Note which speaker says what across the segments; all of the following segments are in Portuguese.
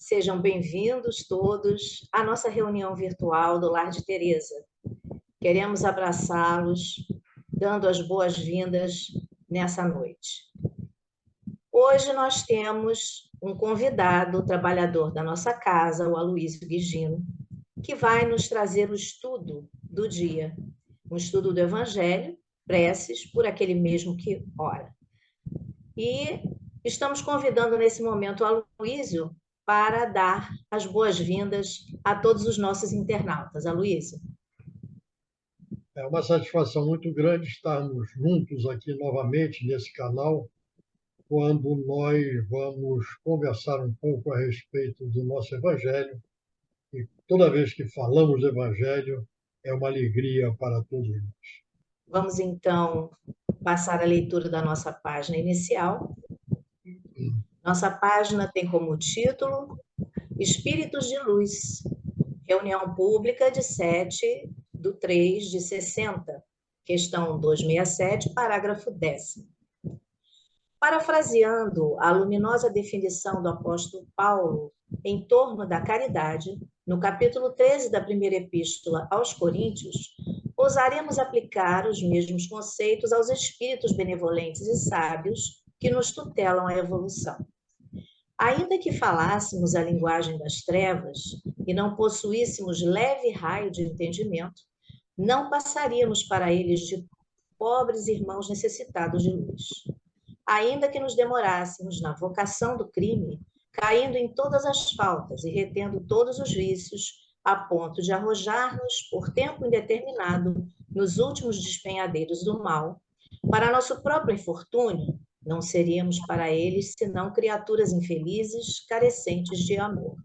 Speaker 1: Sejam bem-vindos todos à nossa reunião virtual do Lar de Teresa. Queremos abraçá-los, dando as boas-vindas nessa noite. Hoje nós temos um convidado, trabalhador da nossa casa, o Aloísio Guigino, que vai nos trazer o estudo do dia, um estudo do Evangelho, preces por aquele mesmo que ora. E estamos convidando nesse momento o Aloísio para dar as boas-vindas a todos os nossos internautas. Aloísio.
Speaker 2: É uma satisfação muito grande estarmos juntos aqui novamente nesse canal, quando nós vamos conversar um pouco a respeito do nosso Evangelho. E toda vez que falamos do Evangelho, é uma alegria para todos nós.
Speaker 1: Vamos, então, passar a leitura da nossa página inicial. Nossa página tem como título Espíritos de Luz, reunião pública de 7/3/60, questão 267, parágrafo 10º. Parafraseando a luminosa definição do apóstolo Paulo em torno da caridade, no capítulo 13 da primeira epístola aos Coríntios, ousaremos aplicar os mesmos conceitos aos espíritos benevolentes e sábios que nos tutelam a evolução. Ainda que falássemos a linguagem das trevas e não possuíssemos leve raio de entendimento, não passaríamos para eles de pobres irmãos necessitados de luz. Ainda que nos demorássemos na vocação do crime, caindo em todas as faltas e retendo todos os vícios, a ponto de arrojar-nos por tempo indeterminado nos últimos despenhadeiros do mal, para nosso próprio infortúnio, não seríamos para eles senão criaturas infelizes, carecentes de amor.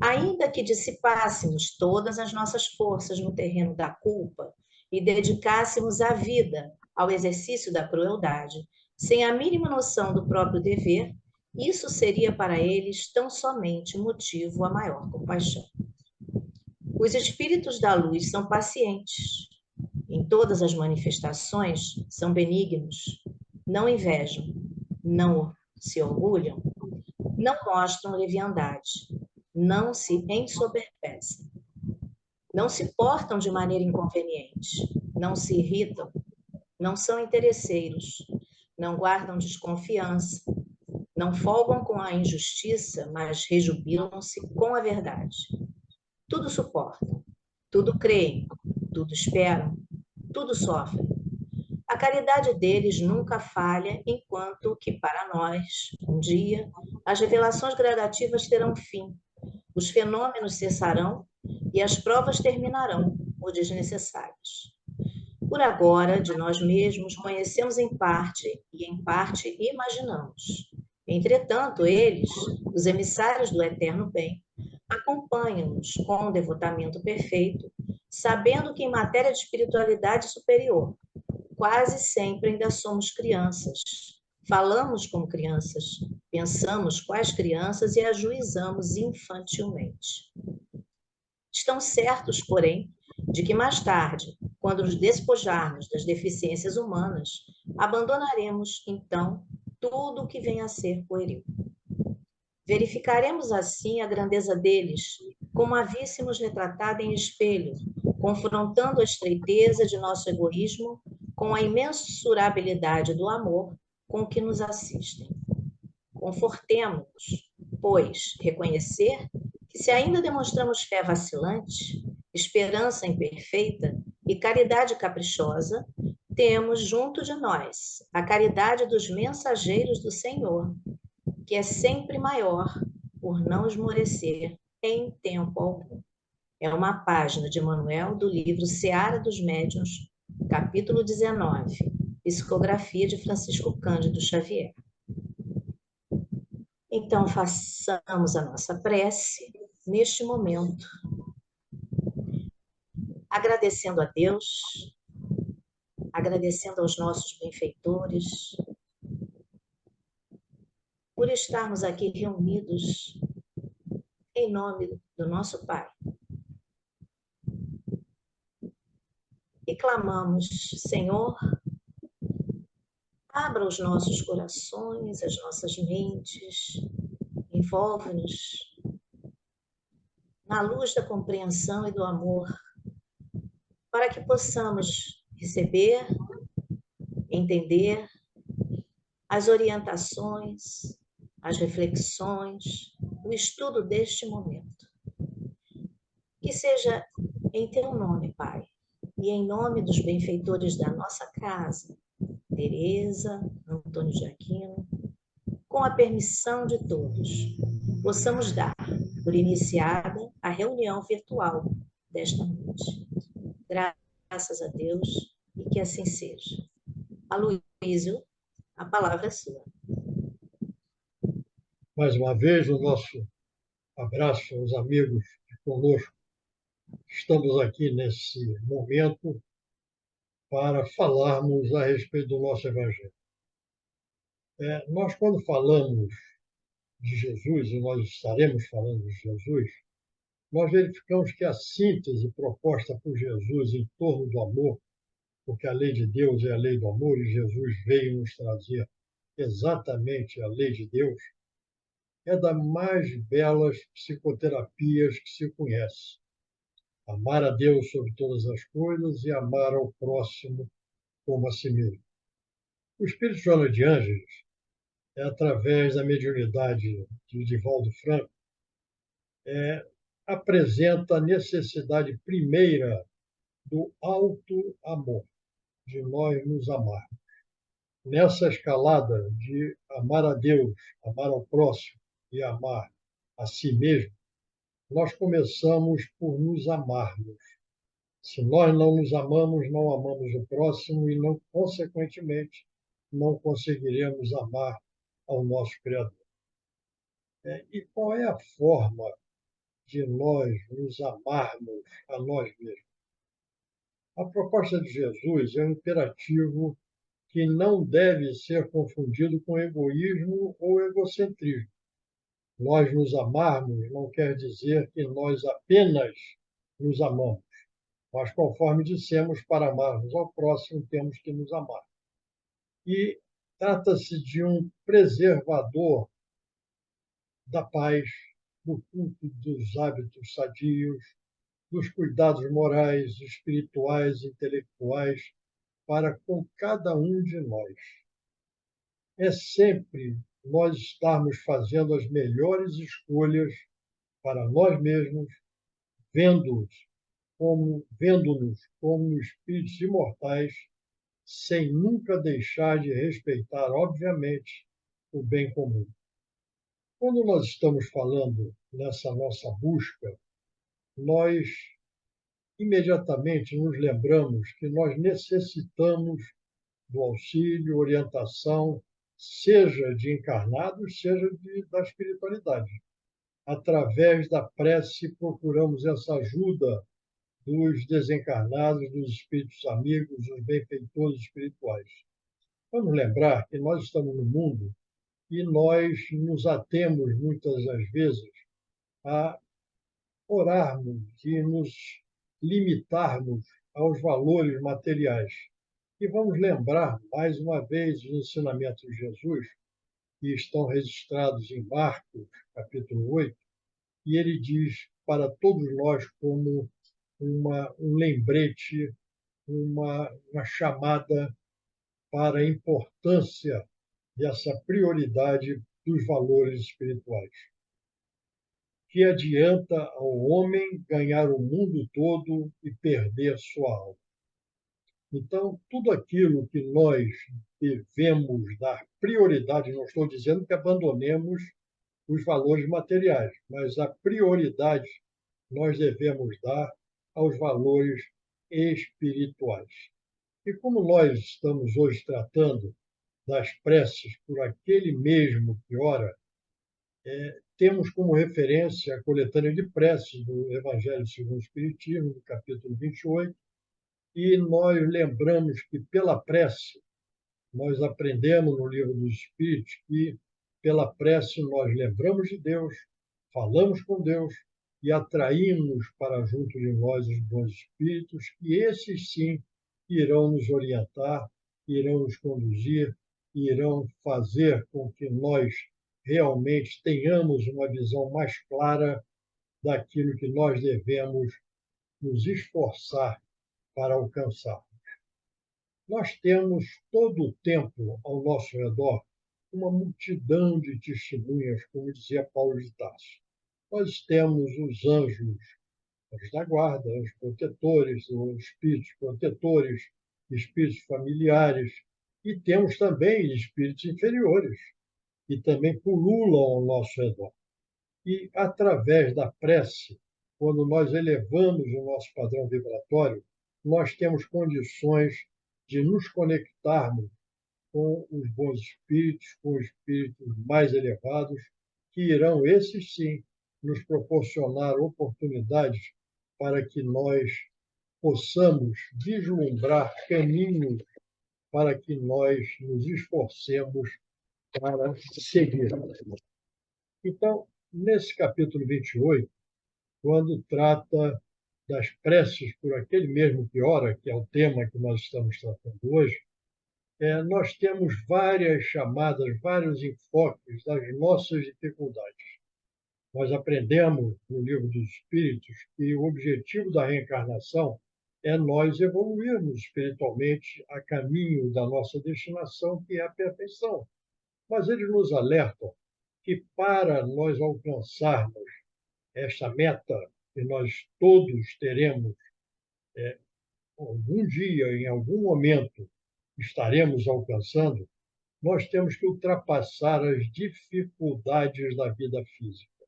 Speaker 1: Ainda que dissipássemos todas as nossas forças no terreno da culpa e dedicássemos a vida ao exercício da crueldade, sem a mínima noção do próprio dever, isso seria para eles tão somente motivo a maior compaixão. Os espíritos da luz são pacientes. Em todas as manifestações, são benignos, não invejam, não se orgulham, não mostram leviandade, não se ensoberbecem, não se portam de maneira inconveniente, não se irritam, não são interesseiros, não guardam desconfiança, não folgam com a injustiça, mas rejubilam-se com a verdade. Tudo suportam, tudo creem, tudo esperam, tudo sofrem. A caridade deles nunca falha, enquanto que para nós, um dia, as revelações gradativas terão fim, os fenômenos cessarão e as provas terminarão por desnecessárias. Por agora, de nós mesmos, conhecemos em parte e em parte imaginamos. Entretanto, eles, os emissários do eterno bem, acompanham-nos com um devotamento perfeito, sabendo que em matéria de espiritualidade superior, quase sempre ainda somos crianças. Falamos como crianças, pensamos quais crianças e ajuizamos infantilmente. Estão certos, porém, de que mais tarde, quando nos despojarmos das deficiências humanas, abandonaremos, então, tudo o que venha a ser pueril. Verificaremos assim a grandeza deles, como a víssemos retratada em espelho, confrontando a estreiteza de nosso egoísmo com a imensurabilidade do amor com que nos assistem. Confortemo-nos, pois, reconhecer que se ainda demonstramos fé vacilante, esperança imperfeita e caridade caprichosa, temos junto de nós a caridade dos mensageiros do Senhor, que é sempre maior por não esmorecer em tempo algum. É uma página de Manuel do livro Seara dos Médiuns, capítulo 19, Psicografia de Francisco Cândido Xavier. Então, façamos a nossa prece neste momento, agradecendo a Deus, agradecendo aos nossos benfeitores, por estarmos aqui reunidos em nome do nosso Pai. E clamamos, Senhor, abra os nossos corações, as nossas mentes, envolve-nos na luz da compreensão e do amor, para que possamos receber, entender as orientações, as reflexões, o estudo deste momento. Que seja em teu nome, Pai, e em nome dos benfeitores da nossa casa, Teresa, Antônio de Aquino, com a permissão de todos, possamos dar por iniciada a reunião virtual desta noite. Graças a Deus e que assim seja. Aloísio, a palavra é sua.
Speaker 2: Mais uma vez, o nosso abraço aos amigos que conosco. Estamos aqui nesse momento para falarmos a respeito do nosso Evangelho. Nós, quando falamos de Jesus, e nós estaremos falando de Jesus, nós verificamos que a síntese proposta por Jesus em torno do amor, porque a lei de Deus é a lei do amor e Jesus veio nos trazer exatamente a lei de Deus, é das mais belas psicoterapias que se conhece. Amar a Deus sobre todas as coisas e amar ao próximo como a si mesmo. O Espírito Joana de Ângeles, através da mediunidade de Divaldo Franco, apresenta a necessidade primeira do auto-amor, de nós nos amar. Nessa escalada de amar a Deus, amar ao próximo e amar a si mesmo, nós começamos por nos amarmos. Se nós não nos amamos, não amamos o próximo e, não, consequentemente, não conseguiremos amar ao nosso Criador. E qual é a forma de nós nos amarmos a nós mesmos? A proposta de Jesus é um imperativo que não deve ser confundido com egoísmo ou egocentrismo. Nós nos amarmos não quer dizer que nós apenas nos amamos, mas, conforme dissemos, para amarmos ao próximo, temos que nos amar. E trata-se de um preservador da paz, do culto dos hábitos sadios, dos cuidados morais, espirituais, intelectuais, para com cada um de nós. É sempre nós estarmos fazendo as melhores escolhas para nós mesmos, vendo-nos como espíritos imortais, sem nunca deixar de respeitar, obviamente, o bem comum. Quando nós estamos falando nessa nossa busca, nós imediatamente nos lembramos que nós necessitamos do auxílio, orientação, seja de encarnados, seja da espiritualidade. Através da prece, procuramos essa ajuda dos desencarnados, dos espíritos amigos, dos benfeitores espirituais. Vamos lembrar que nós estamos no mundo e nós nos atemos, muitas das vezes, a orarmos e nos limitarmos aos valores materiais. E vamos lembrar, mais uma vez, os ensinamentos de Jesus, que estão registrados em Marcos, capítulo 8, e ele diz para todos nós como um lembrete, uma chamada para a importância dessa prioridade dos valores espirituais. Que adianta ao homem ganhar o mundo todo e perder sua alma? Então, tudo aquilo que nós devemos dar prioridade, não estou dizendo que abandonemos os valores materiais, mas a prioridade nós devemos dar aos valores espirituais. E como nós estamos hoje tratando das preces por aquele mesmo que ora, temos como referência a coletânea de preces do Evangelho segundo o Espiritismo, do capítulo 28, e nós lembramos que pela prece, nós aprendemos no Livro dos Espíritos que pela prece nós lembramos de Deus, falamos com Deus e atraímos para junto de nós os bons espíritos, que esses sim irão nos orientar, irão nos conduzir, irão fazer com que nós realmente tenhamos uma visão mais clara daquilo que nós devemos nos esforçar para alcançar. Nós temos todo o tempo ao nosso redor uma multidão de testemunhas, como dizia Paulo de Tarso. Nós temos os anjos da guarda, os protetores, os espíritos protetores, espíritos familiares, e temos também espíritos inferiores, que também pululam ao nosso redor. E, através da prece, quando nós elevamos o nosso padrão vibratório, nós temos condições de nos conectarmos com os bons espíritos, com os espíritos mais elevados, que irão, esses sim, nos proporcionar oportunidades para que nós possamos vislumbrar caminhos para que nós nos esforcemos para seguir. Então, nesse capítulo 28, quando trata das preces por aquele mesmo que ora, que é o tema que nós estamos tratando hoje, nós temos várias chamadas, vários enfoques das nossas dificuldades. Nós aprendemos no Livro dos Espíritos que o objetivo da reencarnação é nós evoluirmos espiritualmente a caminho da nossa destinação, que é a perfeição. Mas eles nos alertam que para nós alcançarmos esta meta, que nós todos teremos algum dia, em algum momento, estaremos alcançando, nós temos que ultrapassar as dificuldades da vida física,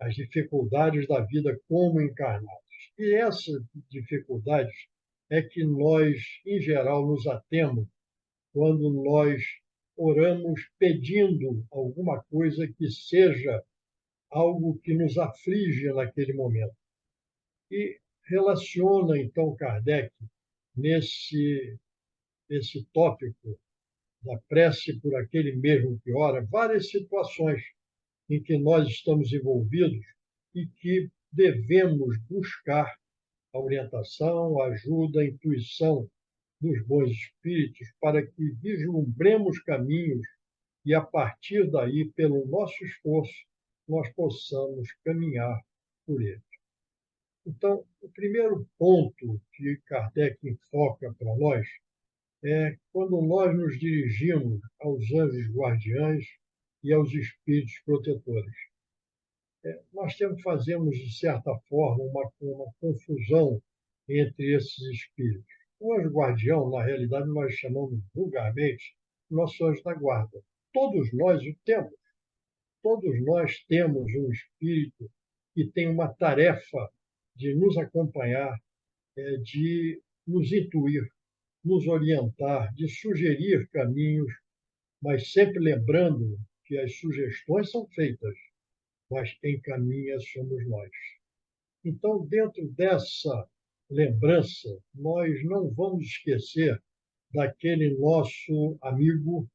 Speaker 2: as dificuldades da vida como encarnados. E essas dificuldades é que nós, em geral, nos atemos quando nós oramos pedindo alguma coisa que seja algo que nos aflige naquele momento. E relaciona, então, Kardec, nesse tópico da prece por aquele mesmo que ora, várias situações em que nós estamos envolvidos e que devemos buscar a orientação, a ajuda, a intuição dos bons espíritos para que vislumbremos caminhos e, a partir daí, pelo nosso esforço, nós possamos caminhar por ele. Então, o primeiro ponto que Kardec enfoca para nós é quando nós nos dirigimos aos anjos guardiães e aos espíritos protetores. Nós fazemos, de certa forma, uma confusão entre esses espíritos. O anjo guardião, na realidade, nós chamamos vulgarmente nosso anjo da guarda. Todos nós o temos. Todos nós temos um espírito que tem uma tarefa de nos acompanhar, de nos intuir, nos orientar, de sugerir caminhos, mas sempre lembrando que as sugestões são feitas, mas quem caminha somos nós. Então, dentro dessa lembrança, nós não vamos esquecer daquele nosso amigo,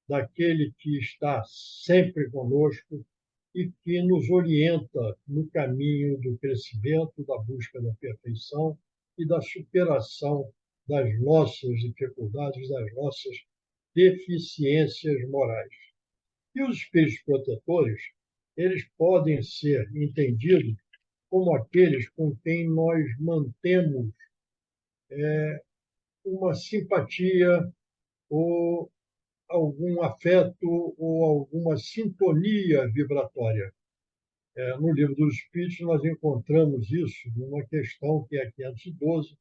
Speaker 2: daquele que está sempre conosco e que nos orienta no caminho do crescimento, da busca da perfeição e da superação das nossas dificuldades, das nossas deficiências morais. E os espíritos protetores, eles podem ser entendidos como aqueles com quem nós mantemos uma simpatia ou algum afeto ou alguma sintonia vibratória. No Livro dos Espíritos, nós encontramos isso numa questão que é a 512,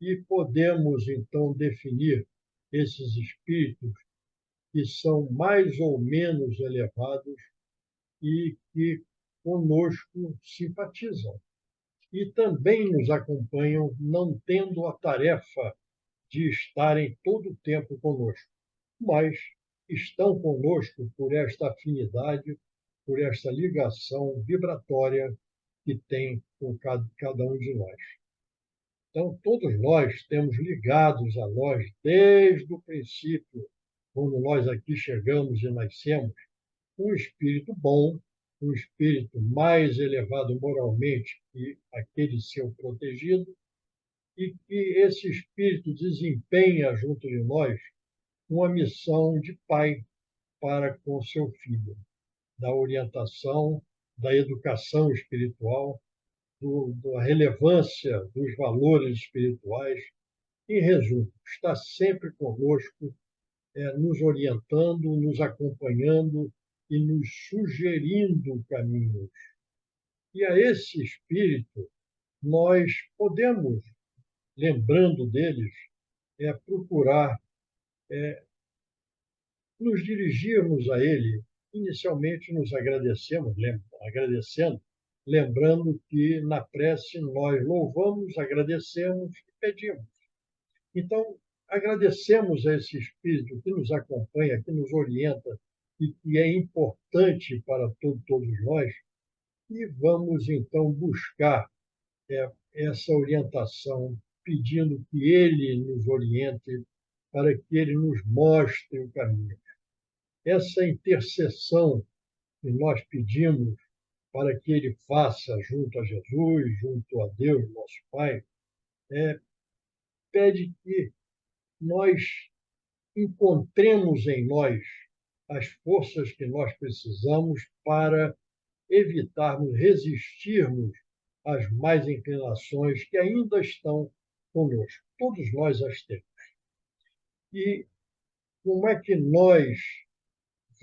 Speaker 2: e podemos, então, definir esses espíritos que são mais ou menos elevados e que conosco simpatizam. E também nos acompanham, não tendo a tarefa de estarem todo o tempo conosco, mas estão conosco por esta afinidade, por esta ligação vibratória que tem com cada um de nós. Então, todos nós temos ligados a nós, desde o princípio, quando nós aqui chegamos e nascemos, um espírito bom, um espírito mais elevado moralmente que aquele seu protegido, e que esse espírito desempenha junto de nós uma missão de pai para com seu filho, da orientação, da educação espiritual, da relevância dos valores espirituais. Em resumo, está sempre conosco, nos orientando, nos acompanhando e nos sugerindo caminhos. E a esse espírito, nós podemos, lembrando deles, procurar nos dirigirmos a ele. Inicialmente nos agradecendo, lembrando que na prece nós louvamos, agradecemos e pedimos. Então, agradecemos a esse Espírito que nos acompanha, que nos orienta e que é importante para todos nós, e vamos então buscar essa orientação, pedindo que ele nos oriente, para que ele nos mostre o caminho. Essa intercessão que nós pedimos para que ele faça junto a Jesus, junto a Deus, nosso Pai, pede que nós encontremos em nós as forças que nós precisamos para evitarmos, resistirmos às más inclinações que ainda estão conosco. Todos nós as temos. E como é que nós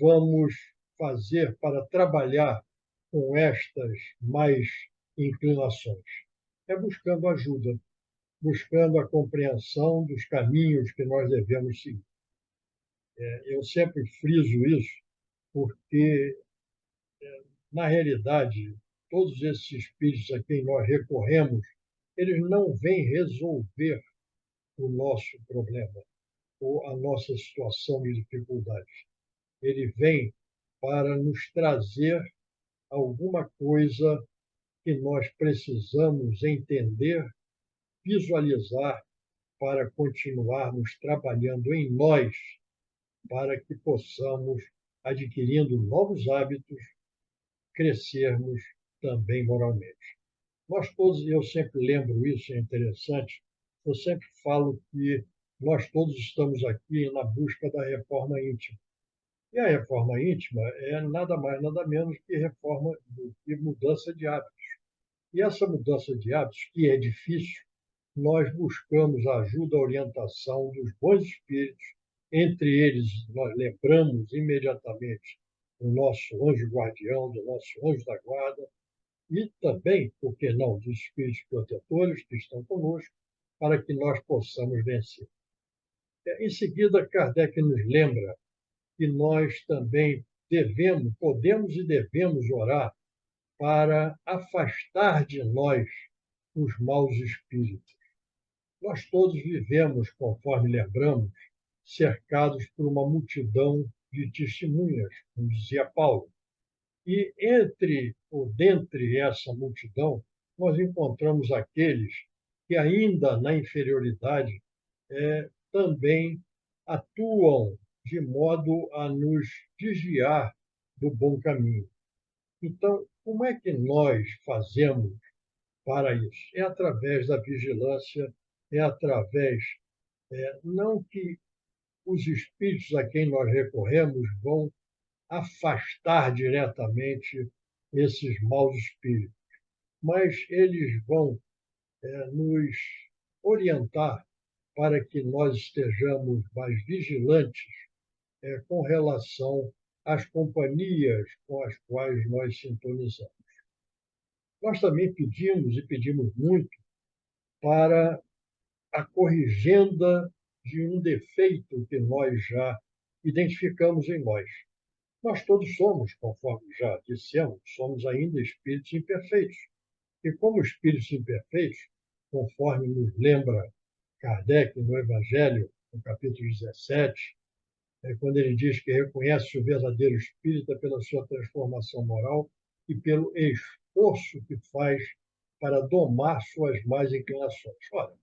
Speaker 2: vamos fazer para trabalhar com estas mais inclinações? É buscando ajuda, buscando a compreensão dos caminhos que nós devemos seguir. Eu sempre friso isso, porque, na realidade, todos esses espíritos a quem nós recorremos, eles não vêm resolver o nosso problema ou a nossa situação de dificuldade. Ele vem para nos trazer alguma coisa que nós precisamos entender, visualizar, para continuarmos trabalhando em nós, para que possamos, adquirindo novos hábitos, crescermos também moralmente. Nós todos, eu sempre lembro isso, é interessante, eu sempre falo que nós todos estamos aqui na busca da reforma íntima. E a reforma íntima é nada mais, nada menos que reforma, que mudança de hábitos. E essa mudança de hábitos, que é difícil, nós buscamos a ajuda, a orientação dos bons espíritos. Entre eles, nós lembramos imediatamente do nosso anjo guardião, do nosso anjo da guarda, e também, por que não, dos espíritos protetores que estão conosco, para que nós possamos vencer. Em seguida, Kardec nos lembra que nós também podemos e devemos orar para afastar de nós os maus espíritos. Nós todos vivemos, conforme lembramos, cercados por uma multidão de testemunhas, como dizia Paulo. E entre ou dentre essa multidão, nós encontramos aqueles que ainda na inferioridade também atuam de modo a nos desviar do bom caminho. Então, como é que nós fazemos para isso? É através da vigilância, é através, não que os espíritos a quem nós recorremos vão afastar diretamente esses maus espíritos, mas eles vão nos orientar para que nós estejamos mais vigilantes com relação às companhias com as quais nós sintonizamos. Nós também pedimos, e pedimos muito, para a corrigenda de um defeito que nós já identificamos em nós. Nós todos somos, conforme já dissemos, somos ainda espíritos imperfeitos. E como espíritos imperfeitos, conforme nos lembra Kardec no Evangelho, no capítulo 17, quando ele diz que reconhece o verdadeiro espírita pela sua transformação moral e pelo esforço que faz para domar suas más inclinações. Ora,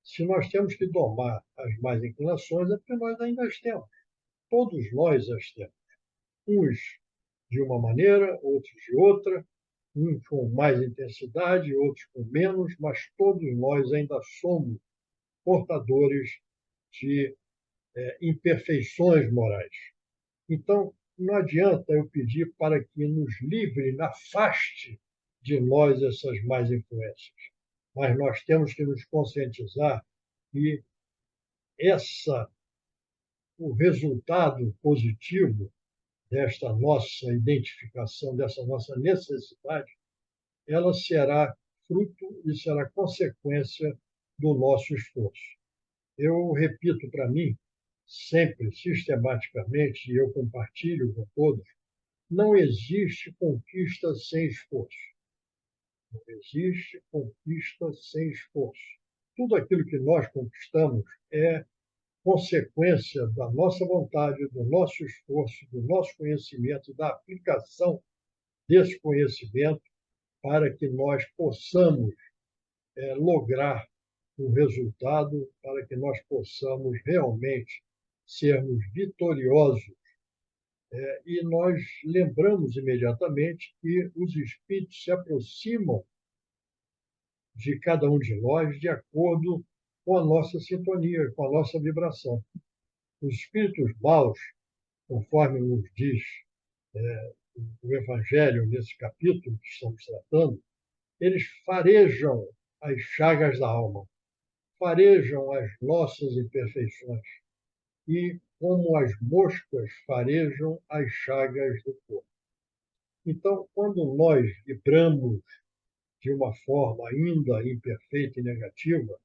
Speaker 2: se nós temos que domar as más inclinações, é porque nós ainda as temos. Todos nós as temos. Uns de uma maneira, outros de outra, uns com mais intensidade, outros com menos, mas todos nós ainda somos portadores de imperfeições morais. Então, não adianta eu pedir para que nos livre, afaste de nós essas más influências, mas nós temos que nos conscientizar que essa, o resultado positivo desta nossa identificação, dessa nossa necessidade, ela será fruto e será consequência do nosso esforço. Eu repito para mim, sempre, sistematicamente, e eu compartilho com todos, não existe conquista sem esforço. Não existe conquista sem esforço. Tudo aquilo que nós conquistamos é consequência da nossa vontade, do nosso esforço, do nosso conhecimento, da aplicação desse conhecimento para que nós possamos lograr um resultado, para que nós possamos realmente sermos vitoriosos. E nós lembramos imediatamente que os espíritos se aproximam de cada um de nós de acordo com a nossa sintonia, com a nossa vibração. Os espíritos maus, conforme nos diz o Evangelho, nesse capítulo que estamos tratando, eles farejam as chagas da alma, farejam as nossas imperfeições e, como as moscas, farejam as chagas do corpo. Então, quando nós vibramos de uma forma ainda imperfeita e negativa,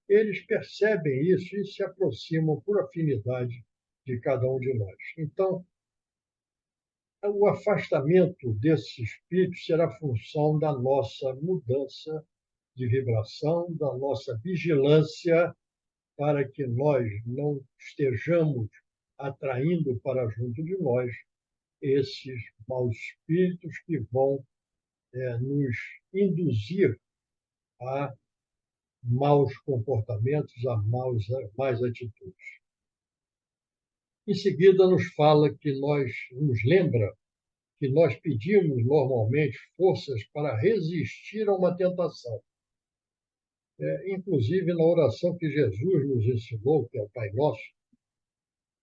Speaker 2: eles percebem isso e se aproximam por afinidade de cada um de nós. Então, o afastamento desses espíritos será função da nossa mudança de vibração, da nossa vigilância, para que nós não estejamos atraindo para junto de nós esses maus espíritos que vão nos induzir a maus comportamentos, a más atitudes. Em seguida, nos fala que nos lembra que nós pedimos normalmente forças para resistir a uma tentação. Inclusive, na oração que Jesus nos ensinou, que é o Pai Nosso,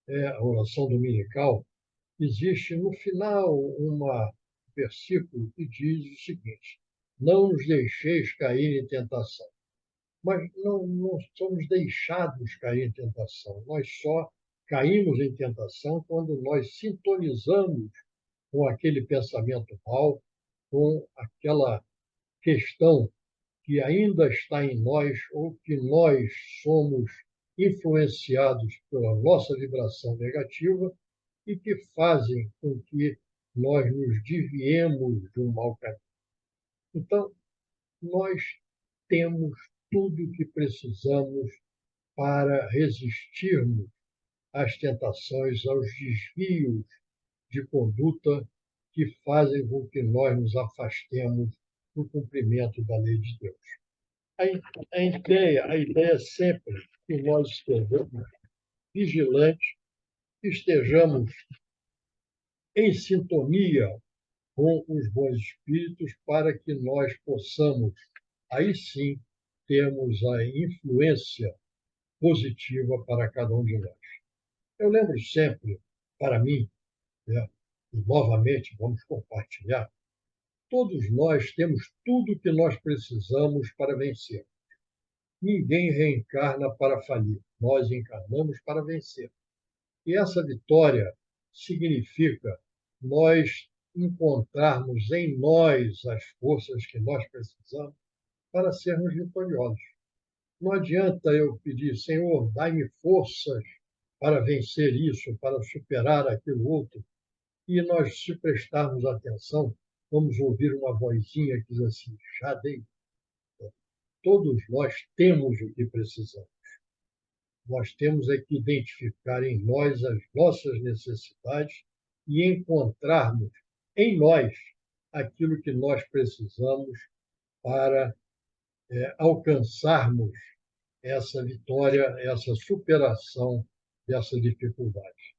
Speaker 2: a oração dominical, existe no final um versículo que diz o seguinte: não nos deixeis cair em tentação. Mas não somos deixados cair em tentação, nós só caímos em tentação quando nós sintonizamos com aquele pensamento mal, com aquela questão que ainda está em nós ou que nós somos influenciados pela nossa vibração negativa e que fazem com que nós nos desviemos de um mau caminho. Então, nós temos tudo o que precisamos para resistirmos às tentações, aos desvios de conduta que fazem com que nós nos afastemos do cumprimento da lei de Deus. A ideia é sempre que nós estejamos vigilantes, que estejamos em sintonia com os bons espíritos para que nós possamos, aí sim, termos a influência positiva para cada um de nós. Eu lembro sempre, para mim, né, e novamente vamos compartilhar, todos nós temos tudo o que nós precisamos para vencer. Ninguém reencarna para falir, nós encarnamos para vencer. E essa vitória significa nós encontrarmos em nós as forças que nós precisamos para sermos vitoriosos. Não adianta eu pedir, Senhor, dai-me forças para vencer isso, para superar aquilo outro, e nós, se prestarmos atenção, vamos ouvir uma vozinha que diz assim: já dei. Todos nós temos o que precisamos. Nós temos é que identificar em nós as nossas necessidades e encontrarmos em nós aquilo que nós precisamos para alcançarmos essa vitória, essa superação dessa dificuldade.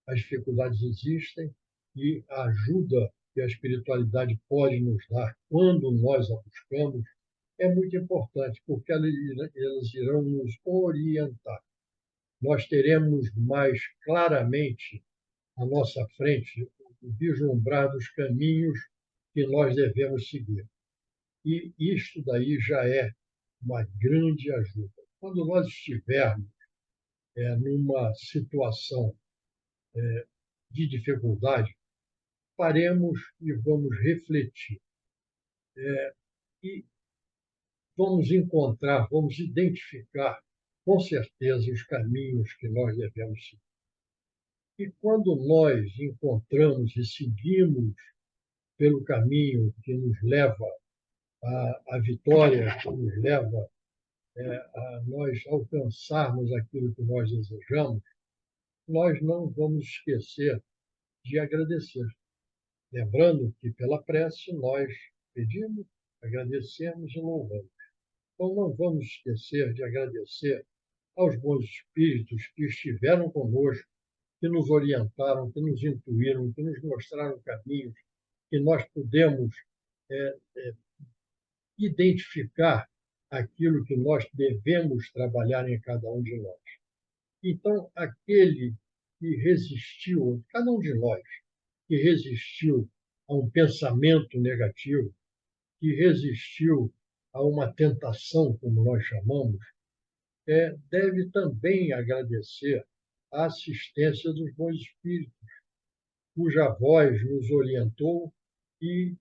Speaker 2: As dificuldades existem e a ajuda que a espiritualidade pode nos dar quando nós a buscamos é muito importante, porque elas irão nos orientar. Nós teremos mais claramente à nossa frente vislumbrar dos caminhos que nós devemos seguir. E isto daí já é uma grande ajuda. Quando nós estivermos numa situação de dificuldade, paremos e vamos refletir. E vamos encontrar, vamos identificar, com certeza, os caminhos que nós devemos seguir. E quando nós encontramos e seguimos pelo caminho que nos leva à vitória, que nos leva a nós alcançarmos aquilo que nós desejamos, nós não vamos esquecer de agradecer. Lembrando que pela prece nós pedimos, agradecemos e louvamos. Então não vamos esquecer de agradecer aos bons espíritos que estiveram conosco, que nos orientaram, que nos intuíram, que nos mostraram caminhos, que nós pudemos identificar aquilo que nós devemos trabalhar em cada um de nós. Então, aquele que resistiu, cada um de nós, que resistiu a um pensamento negativo, que resistiu a uma tentação, como nós chamamos, deve também agradecer a assistência dos bons espíritos, cuja voz nos orientou e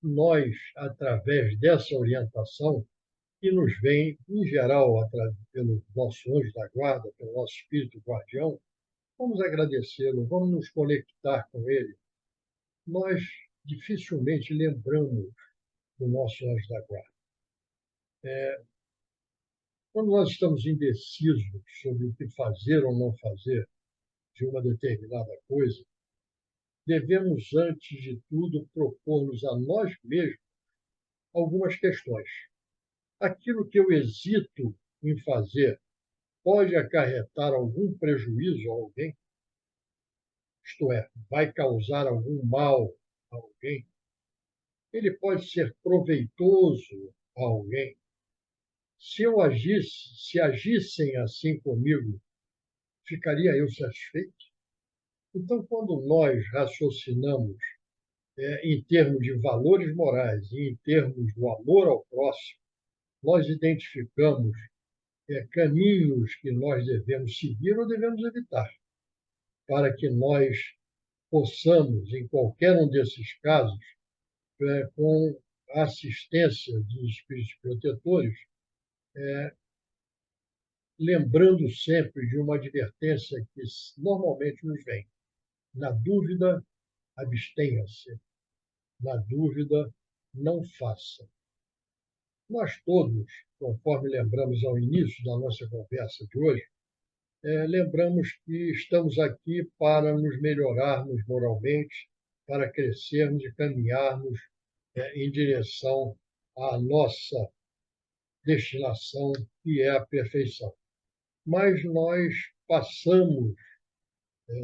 Speaker 2: nós, através dessa orientação, que nos vem, em geral, pelo nosso anjo da guarda, pelo nosso espírito guardião, vamos agradecê-lo, vamos nos conectar com ele. Nós dificilmente lembramos do nosso anjo da guarda. Quando nós estamos indecisos sobre o que fazer ou não fazer de uma determinada coisa, devemos, antes de tudo, propor-nos a nós mesmos algumas questões. Aquilo que eu hesito em fazer pode acarretar algum prejuízo a alguém? Isto é, vai causar algum mal a alguém? Ele pode ser proveitoso a alguém? Se agissem assim comigo, ficaria eu satisfeito? Então, quando nós raciocinamos em termos de valores morais e em termos do amor ao próximo, nós identificamos caminhos que nós devemos seguir ou devemos evitar, para que nós possamos, em qualquer um desses casos, com a assistência dos espíritos protetores, lembrando sempre de uma advertência que normalmente nos vem: na dúvida, abstenha-se, na dúvida, não faça. Nós todos, conforme lembramos ao início da nossa conversa de hoje, lembramos que estamos aqui para nos melhorarmos moralmente, para crescermos e caminharmos em direção à nossa destinação, que é a perfeição. Mas nós passamos,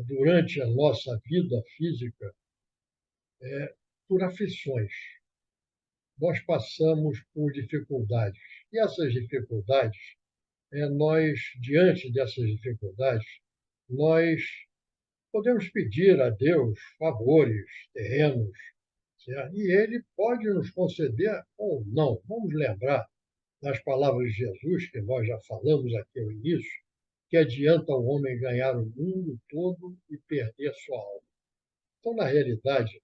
Speaker 2: durante a nossa vida física, por aflições. Nós passamos por dificuldades. E essas dificuldades, nós, diante dessas dificuldades, nós podemos pedir a Deus favores terrenos, certo? E Ele pode nos conceder ou não. Vamos lembrar das palavras de Jesus, que nós já falamos aqui ao início, que adianta o homem ganhar o mundo todo e perder sua alma. Então, na realidade,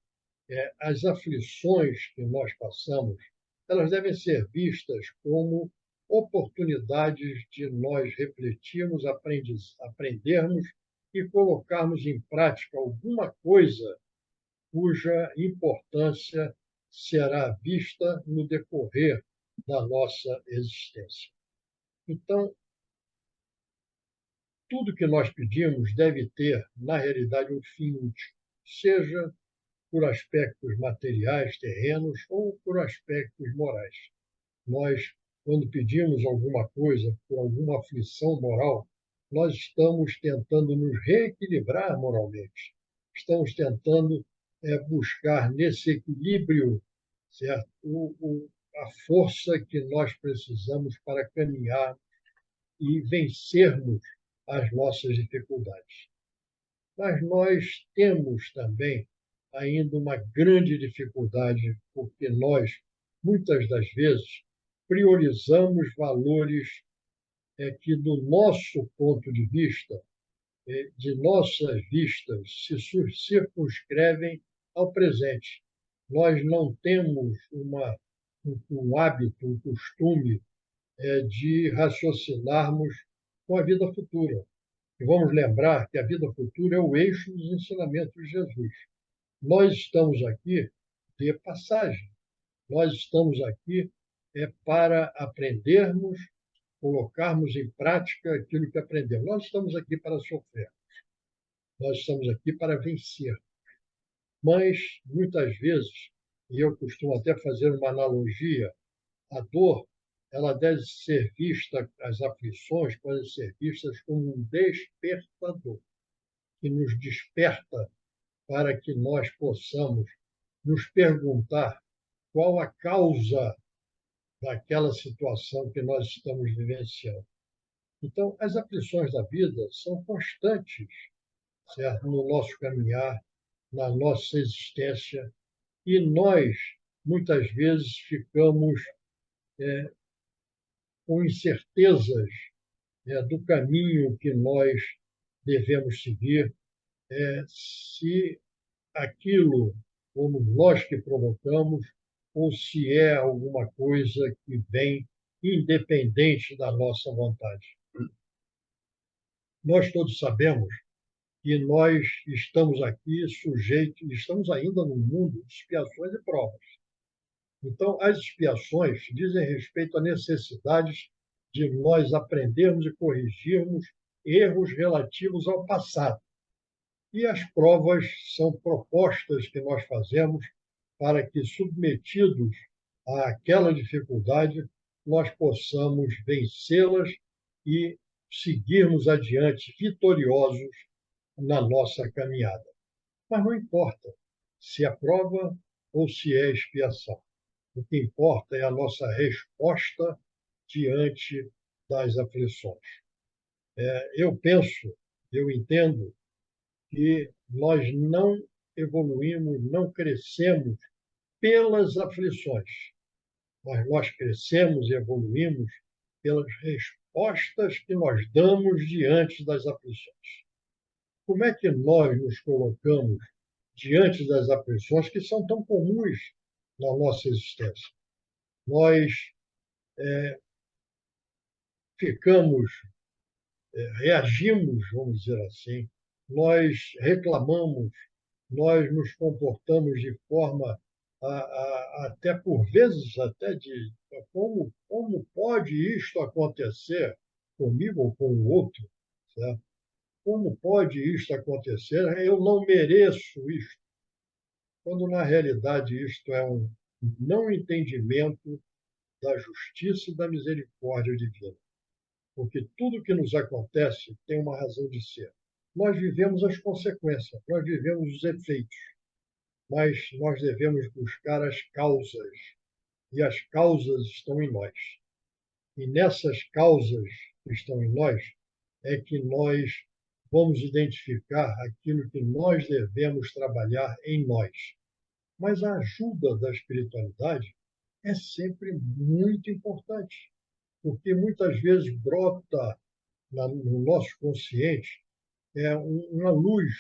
Speaker 2: as aflições que nós passamos, elas devem ser vistas como oportunidades de nós refletirmos, aprendermos e colocarmos em prática alguma coisa cuja importância será vista no decorrer da nossa existência. Então, tudo que nós pedimos deve ter, na realidade, um fim útil, seja por aspectos materiais, terrenos, ou por aspectos morais. Nós, quando pedimos alguma coisa por alguma aflição moral, nós estamos tentando nos reequilibrar moralmente. Estamos tentando buscar nesse equilíbrio, certo? A força que nós precisamos para caminhar e vencermos as nossas dificuldades. Mas nós temos também ainda uma grande dificuldade, porque nós, muitas das vezes, priorizamos valores que, do nosso ponto de vista, de nossas vistas, se circunscrevem ao presente. Nós não temos um hábito, um costume de raciocinarmos com a vida futura. E vamos lembrar que a vida futura é o eixo dos ensinamentos de Jesus. Nós estamos aqui de passagem. Nós estamos aqui para aprendermos, colocarmos em prática aquilo que aprendemos. Nós estamos aqui para sofrer. Nós estamos aqui para vencer. Mas, muitas vezes, e eu costumo até fazer uma analogia, a dor, ela deve ser vista, as aflições podem ser vistas como um despertador, que nos desperta para que nós possamos nos perguntar qual a causa daquela situação que nós estamos vivenciando. Então, as aflições da vida são constantes, certo? No nosso caminhar, na nossa existência, e nós, muitas vezes, ficamos com incertezas do caminho que nós devemos seguir, se aquilo fomos nós que provocamos ou se é alguma coisa que vem independente da nossa vontade. Nós todos sabemos que nós estamos aqui sujeitos, estamos ainda no mundo de expiações e provas. Então, as expiações dizem respeito a necessidades de nós aprendermos e corrigirmos erros relativos ao passado. E as provas são propostas que nós fazemos para que, submetidos àquela dificuldade, nós possamos vencê-las e seguirmos adiante vitoriosos na nossa caminhada. Mas não importa se é prova ou se é expiação. O que importa é a nossa resposta diante das aflições. Eu penso, eu entendo que nós não evoluímos, não crescemos pelas aflições, mas nós crescemos e evoluímos pelas respostas que nós damos diante das aflições. Como é que nós nos colocamos diante das aflições que são tão comuns na nossa existência? Nós ficamos, reagimos, vamos dizer assim, nós reclamamos, nós nos comportamos de forma até por vezes até de como pode isto acontecer comigo ou com o outro, certo? Como pode isto acontecer? Eu não mereço isto. Quando na realidade isto é um não entendimento da justiça e da misericórdia divina. Porque tudo que nos acontece tem uma razão de ser. Nós vivemos as consequências, nós vivemos os efeitos, mas nós devemos buscar as causas, e as causas estão em nós. E nessas causas que estão em nós é que nós vamos identificar aquilo que nós devemos trabalhar em nós. Mas a ajuda da espiritualidade é sempre muito importante, porque muitas vezes brota no nosso consciente uma luz,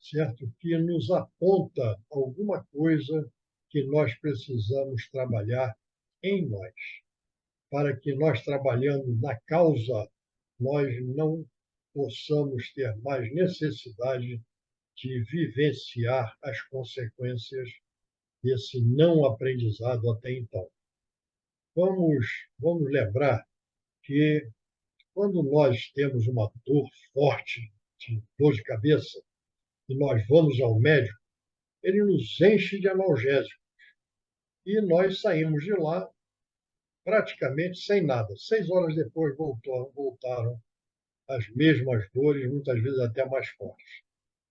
Speaker 2: certo? Que nos aponta alguma coisa que nós precisamos trabalhar em nós, para que nós, trabalhando na causa, nós não possamos ter mais necessidade de vivenciar as consequências desse não aprendizado até então. Vamos lembrar que quando nós temos uma dor forte, de dor de cabeça, e nós vamos ao médico, ele nos enche de analgésico e nós saímos de lá praticamente sem nada. 6 horas depois voltaram as mesmas dores, muitas vezes até mais fortes.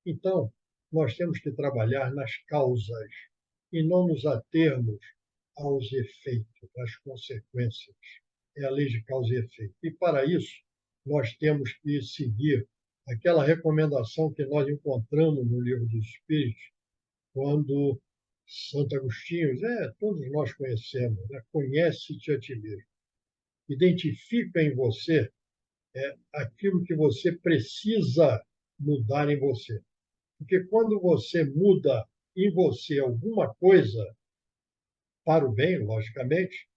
Speaker 2: Então, nós temos que trabalhar nas causas e não nos atermos aos efeitos, às consequências. É a lei de causa e efeito. E, para isso, nós temos que seguir aquela recomendação que nós encontramos no Livro dos Espíritos, quando Santo Agostinho, todos nós conhecemos, né? Conhece-te a ti mesmo. Identifica em você aquilo que você precisa mudar em você. Porque quando você muda em você alguma coisa, para o bem, logicamente,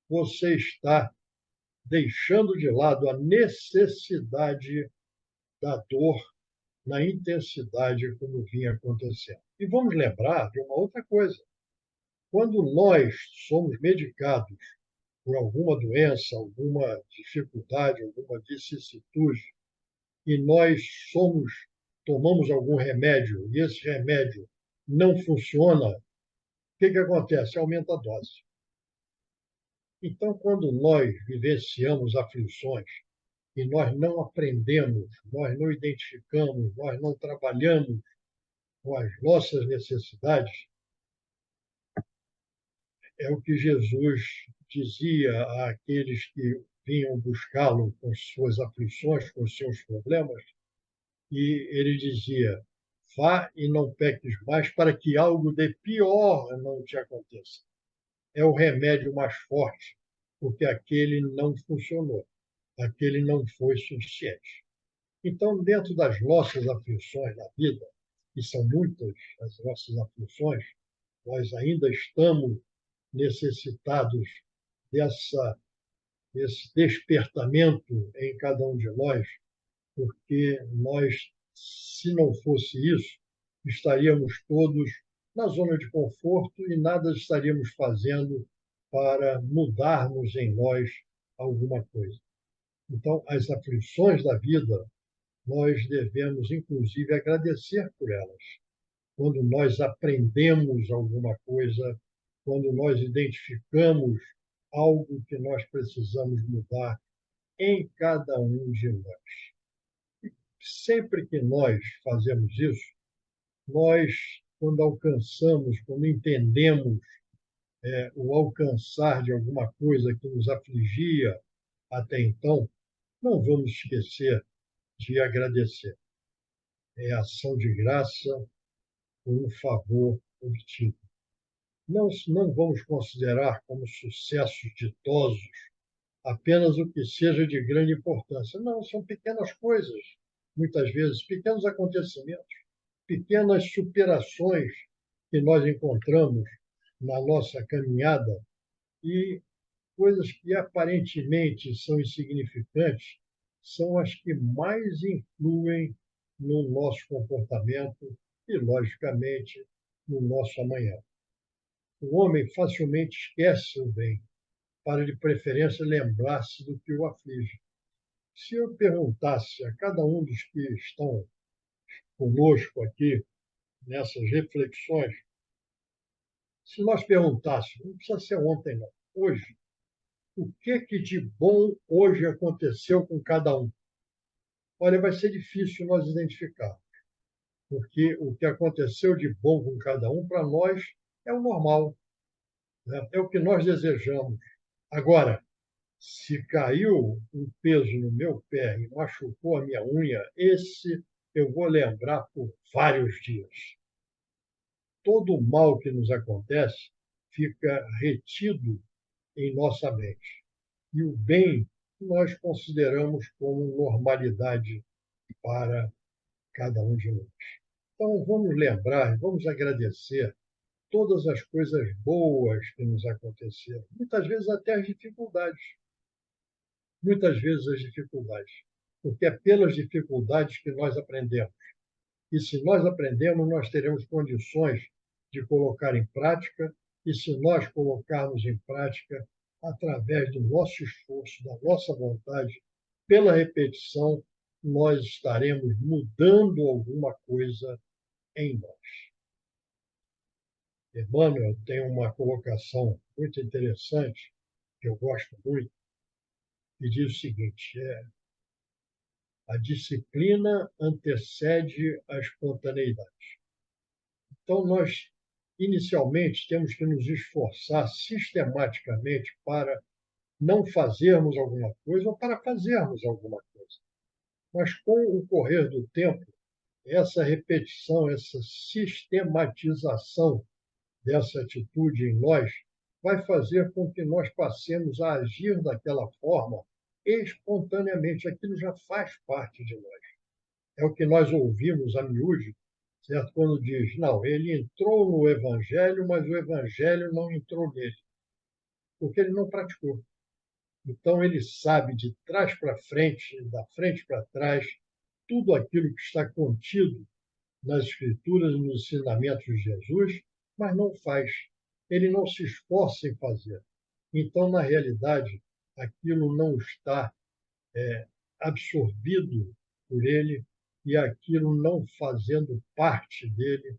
Speaker 2: você está deixando de lado a necessidade da dor na intensidade como vinha acontecendo. E vamos lembrar de uma outra coisa. Quando nós somos medicados por alguma doença, alguma dificuldade, alguma vicissitude, e nós tomamos algum remédio e esse remédio não funciona, o que acontece? Aumenta a dose. Então, quando nós vivenciamos aflições e nós não aprendemos, nós não identificamos, nós não trabalhamos com as nossas necessidades, é o que Jesus dizia àqueles que vinham buscá-lo com suas aflições, com seus problemas, e ele dizia: vá e não peques mais para que algo de pior não te aconteça. É o remédio mais forte, porque aquele não funcionou, aquele não foi suficiente. Então, dentro das nossas aflições da vida, e são muitas as nossas aflições, nós ainda estamos necessitados dessa, desse despertamento em cada um de nós, porque nós, se não fosse isso, estaríamos todos na zona de conforto e nada estaríamos fazendo para mudarmos em nós alguma coisa. Então, as aflições da vida, nós devemos, inclusive, agradecer por elas. Quando nós aprendemos alguma coisa, quando nós identificamos algo que nós precisamos mudar em cada um de nós. Sempre que nós fazemos isso, nós, quando alcançamos, quando entendemos o alcançar de alguma coisa que nos afligia até então, não vamos esquecer de agradecer. É ação de graça por um favor obtido. Não vamos considerar como sucessos ditosos apenas o que seja de grande importância. Não, são pequenas coisas, muitas vezes, pequenos acontecimentos, pequenas superações que nós encontramos na nossa caminhada e coisas que aparentemente são insignificantes são as que mais influem no nosso comportamento e, logicamente, no nosso amanhã. O homem facilmente esquece o bem, para de preferência lembrar-se do que o aflige. Se eu perguntasse a cada um dos que estão conosco aqui nessas reflexões, se nós perguntássemos, não precisa ser ontem, não, hoje, o que de bom hoje aconteceu com cada um? Olha, vai ser difícil nós identificar, porque o que aconteceu de bom com cada um, para nós, é o normal, né? É o que nós desejamos. Agora, se caiu um peso no meu pé e machucou a minha unha, esse eu vou lembrar por vários dias. Todo o mal que nos acontece fica retido em nossa mente. E o bem nós consideramos como normalidade para cada um de nós. Então, vamos lembrar, vamos agradecer todas as coisas boas que nos aconteceram, muitas vezes até as dificuldades. Muitas vezes as dificuldades, porque é pelas dificuldades que nós aprendemos. E se nós aprendemos, nós teremos condições de colocar em prática, e se nós colocarmos em prática, através do nosso esforço, da nossa vontade, pela repetição, nós estaremos mudando alguma coisa em nós. Emmanuel tem uma colocação muito interessante, que eu gosto muito, que diz o seguinte: a disciplina antecede a espontaneidade. Então, nós, inicialmente, temos que nos esforçar sistematicamente para não fazermos alguma coisa ou para fazermos alguma coisa. Mas, com o correr do tempo, essa repetição, essa sistematização dessa atitude em nós vai fazer com que nós passemos a agir daquela forma espontaneamente. Aquilo já faz parte de nós. É o que nós ouvimos a miúde, certo? Quando diz, não, ele entrou no Evangelho, mas o Evangelho não entrou nele, porque ele não praticou. Então, ele sabe de trás para frente, da frente para trás, tudo aquilo que está contido nas Escrituras e nos ensinamentos de Jesus, mas não faz. Ele não se esforça em fazer. Então, na realidade, aquilo não está absorvido por ele e aquilo não fazendo parte dele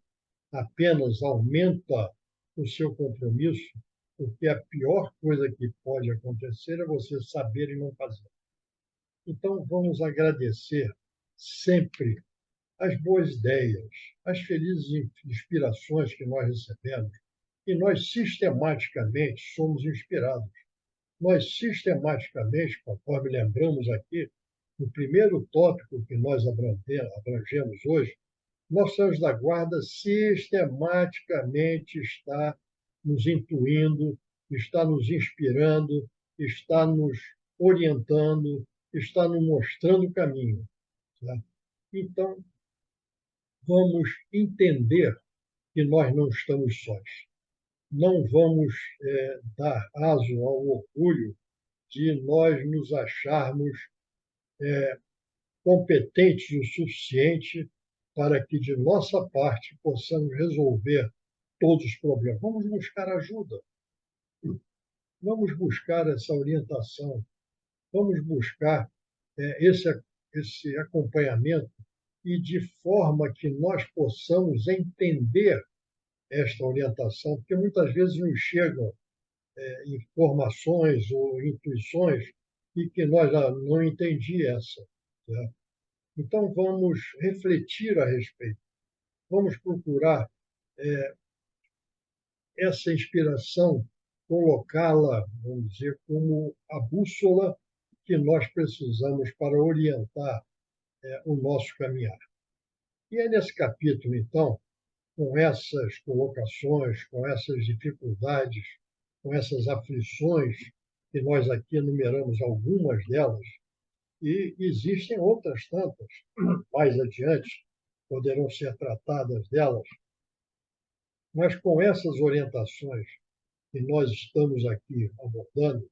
Speaker 2: apenas aumenta o seu compromisso, porque a pior coisa que pode acontecer é você saber e não fazer. Então, vamos agradecer sempre as boas ideias, as felizes inspirações que nós recebemos. E nós sistematicamente somos inspirados. Nós sistematicamente, conforme lembramos aqui, no primeiro tópico que nós abrangemos hoje, nosso anjo da guarda sistematicamente está nos intuindo, está nos inspirando, está nos orientando, está nos mostrando o caminho. Tá? Então, vamos entender que nós não estamos sós. Não vamos dar aso ao orgulho de nós nos acharmos competentes o suficiente para que, de nossa parte, possamos resolver todos os problemas. Vamos buscar ajuda, vamos buscar essa orientação, vamos buscar esse acompanhamento e de forma que nós possamos entender esta orientação, porque muitas vezes nos chegam informações ou intuições e que nós não entendi essa. Né? Então, vamos refletir a respeito, vamos procurar essa inspiração, colocá-la, vamos dizer, como a bússola que nós precisamos para orientar o nosso caminhar. E é nesse capítulo, então, com essas colocações, com essas dificuldades, com essas aflições, que nós aqui enumeramos algumas delas, e existem outras tantas, mais adiante, poderão ser tratadas delas, mas com essas orientações que nós estamos aqui abordando,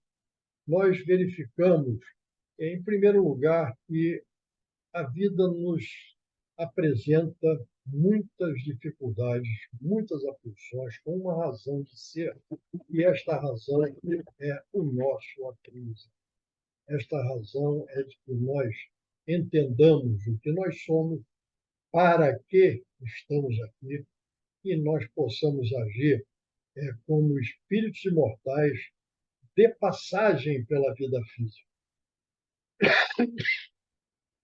Speaker 2: nós verificamos, em primeiro lugar, que a vida nos apresenta muitas dificuldades, muitas aflições, com uma razão de ser, e esta razão é o nosso atriz. Esta razão é de que nós entendamos o que nós somos, para que estamos aqui, e nós possamos agir como espíritos imortais de passagem pela vida física.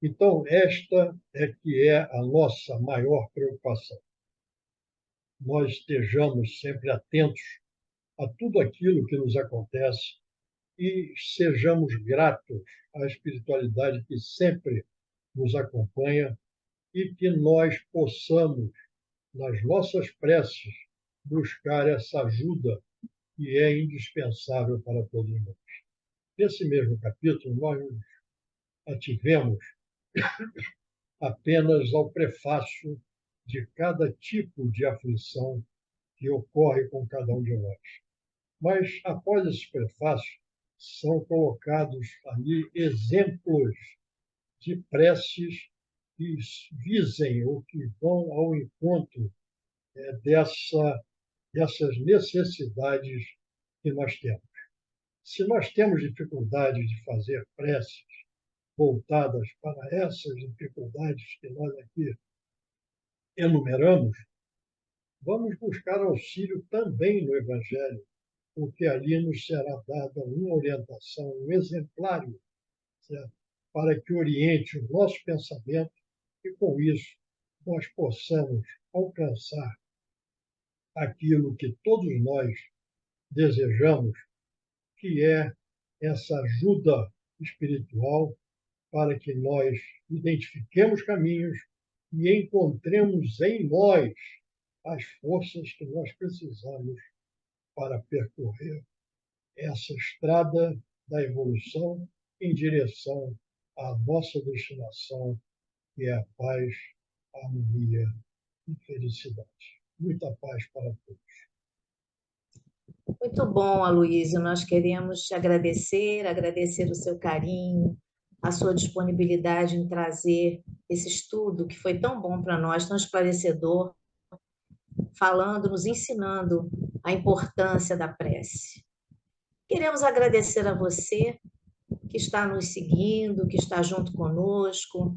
Speaker 2: Então, esta é que é a nossa maior preocupação. Nós estejamos sempre atentos a tudo aquilo que nos acontece e sejamos gratos à espiritualidade que sempre nos acompanha e que nós possamos, nas nossas preces, buscar essa ajuda que é indispensável para todos nós. Nesse mesmo capítulo, nós nos ativemos apenas ao prefácio de cada tipo de aflição que ocorre com cada um de nós. Mas, após esse prefácio, são colocados ali exemplos de preces que visem ou que vão ao encontro dessas necessidades que nós temos. Se nós temos dificuldade de fazer preces voltadas para essas dificuldades que nós aqui enumeramos, vamos buscar auxílio também no Evangelho, porque ali nos será dada uma orientação, um exemplário, certo? Para que oriente o nosso pensamento e, com isso, nós possamos alcançar aquilo que todos nós desejamos, que é essa ajuda espiritual para que nós identifiquemos caminhos e encontremos em nós as forças que nós precisamos para percorrer essa estrada da evolução em direção à nossa destinação, que é a paz, a harmonia e felicidade. Muita paz para todos.
Speaker 1: Muito bom, Aloysio. Nós queremos te agradecer, agradecer o seu carinho, a sua disponibilidade em trazer esse estudo que foi tão bom para nós, tão esclarecedor, falando, nos ensinando a importância da prece. Queremos agradecer a você que está nos seguindo, que está junto conosco.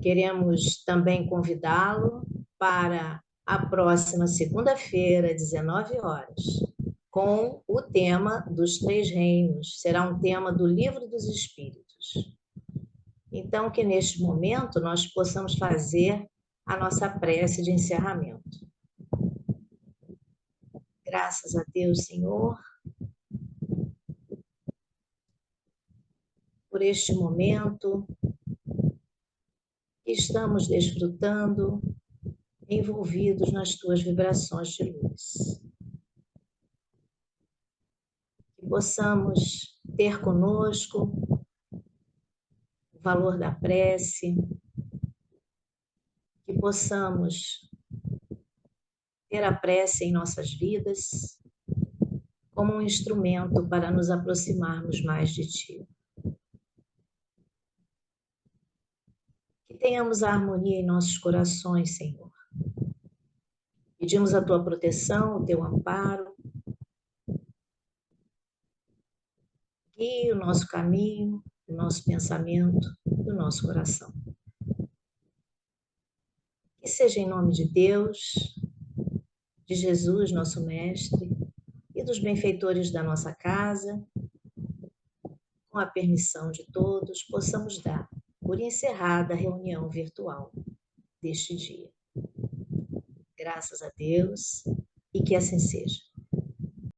Speaker 1: Queremos também convidá-lo para a próxima segunda-feira, 19 horas, com o tema dos três reinos. Será um tema do Livro dos Espíritos. Então, que neste momento nós possamos fazer a nossa prece de encerramento. Graças a Deus, Senhor, por este momento que estamos desfrutando, envolvidos nas tuas vibrações de luz. Que possamos ter conosco o valor da prece, que possamos ter a prece em nossas vidas como um instrumento para nos aproximarmos mais de Ti. Que tenhamos a harmonia em nossos corações, Senhor. Pedimos a Tua proteção, o Teu amparo. Guie o nosso caminho, o nosso pensamento e o nosso coração. Que seja em nome de Deus, de Jesus, nosso Mestre, e dos benfeitores da nossa casa, com a permissão de todos, possamos dar por encerrada a reunião virtual deste dia. Graças a Deus e que assim seja.